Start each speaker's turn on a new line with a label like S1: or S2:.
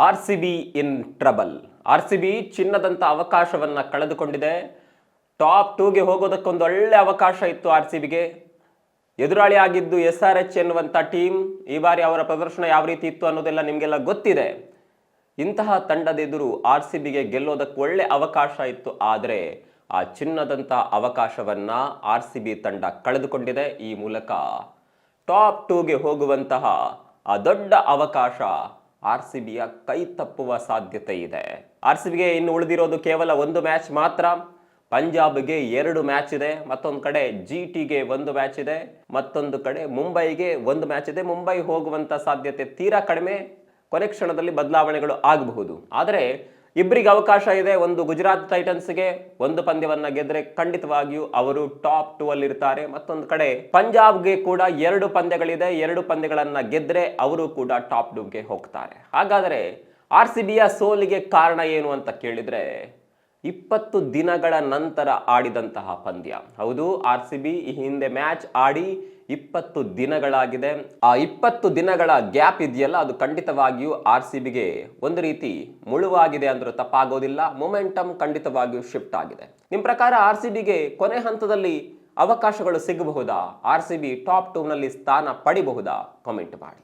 S1: RCB in trouble. RCB ಚಿನ್ನದಂತ ಅವಕಾಶವನ್ನ ಕಳೆದುಕೊಂಡಿದೆ. Top 2ಗೆ ಹೋಗೋದಕ್ಕೊಂದು ಒಳ್ಳೆ ಅವಕಾಶ ಇತ್ತು RCBಗೆ. ಎದುರಾಳಿ ಆಗಿದ್ದು SRH ಎನ್ನುವಂತ ಟೀಮ್. ಈ ಬಾರಿ ಅವರ ಪ್ರದರ್ಶನ ಯಾವ ರೀತಿ ಇತ್ತು ಅನ್ನೋದೆಲ್ಲ ನಿಮಗೆಲ್ಲ ಗೊತ್ತಿದೆ. ಇಂತಹ ತಂಡದ ಎದುರು RCBಗೆ ಗೆಲ್ಲೋದಕ್ಕೆ ಒಳ್ಳೆ ಅವಕಾಶ ಇತ್ತು. ಆದರೆ ಆ ಚಿನ್ನದಂತ ಅವಕಾಶವನ್ನ RCB ತಂಡ ಕಳೆದುಕೊಂಡಿದೆ. ಈ ಮೂಲಕ ಟಾಪ್ 2ಗೆ ಹೋಗುವಂತಹ ಆ ದೊಡ್ಡ ಅವಕಾಶ RCBಯ ಕೈ ತಪ್ಪುವ ಸಾಧ್ಯತೆ ಇದೆ. RCBಗೆ ಇನ್ನು ಉಳಿದಿರೋದು ಕೇವಲ ಒಂದು ಮ್ಯಾಚ್ ಮಾತ್ರ. ಪಂಜಾಬ್ಗೆ 2 ಮ್ಯಾಚ್ ಇದೆ. ಮತ್ತೊಂದು ಕಡೆ GTಗೆ 1 ಮ್ಯಾಚ್ ಇದೆ. ಮತ್ತೊಂದು ಕಡೆ ಮುಂಬೈಗೆ 1 ಮ್ಯಾಚ್ ಇದೆ. ಮುಂಬೈ ಹೋಗುವಂತ ಸಾಧ್ಯತೆ ತೀರಾ ಕಡಿಮೆ. ಕೊನೆ ಕ್ಷಣದಲ್ಲಿ ಬದಲಾವಣೆಗಳು ಆಗಬಹುದು. ಆದರೆ ಇಬ್ಬರಿಗೆ ಅವಕಾಶ ಇದೆ. ಒಂದು ಗುಜರಾತ್ ಟೈಟನ್ಸ್ಗೆ 1 ಪಂದ್ಯವನ್ನ ಗೆದ್ರೆ ಖಂಡಿತವಾಗಿಯೂ ಅವರು ಟಾಪ್ 2 ಅಲ್ಲಿ ಇರ್ತಾರೆ. ಮತ್ತೊಂದು ಕಡೆ ಪಂಜಾಬ್ಗೆ ಕೂಡ 2 ಪಂದ್ಯಗಳಿದೆ. 2 ಪಂದ್ಯಗಳನ್ನ ಗೆದ್ರೆ ಅವರು ಕೂಡ ಟಾಪ್ 2ಗೆ ಹೋಗ್ತಾರೆ. ಹಾಗಾದರೆ RCBಯ ಸೋಲಿಗೆ ಕಾರಣ ಏನು ಅಂತ ಕೇಳಿದ್ರೆ 20 ದಿನಗಳ ನಂತರ ಆಡಿದಂತಹ ಪಂದ್ಯ. ಹೌದು, RCB ಈ ಹಿಂದೆ ಮ್ಯಾಚ್ ಆಡಿ 20 ದಿನಗಳಾಗಿದೆ. ಆ 20 ದಿನಗಳ ಗ್ಯಾಪ್ ಇದೆಯಲ್ಲ, ಅದು ಖಂಡಿತವಾಗಿಯೂ RCBಗೆ ಒಂದು ರೀತಿ ಮುಳುವಾಗಿದೆ ಅಂದ್ರೂ ತಪ್ಪಾಗೋದಿಲ್ಲ. ಮೊಮೆಂಟಮ್ ಖಂಡಿತವಾಗಿಯೂ ಶಿಫ್ಟ್ ಆಗಿದೆ. ನಿಮ್ಮ ಪ್ರಕಾರ RCBಗೆ ಕೊನೆ ಹಂತದಲ್ಲಿ ಅವಕಾಶಗಳು ಸಿಗಬಹುದಾ? RCB ಟಾಪ್ 2ನಲ್ಲಿ ಸ್ಥಾನ ಪಡಿಬಹುದಾ? ಕಾಮೆಂಟ್ ಮಾಡಿ.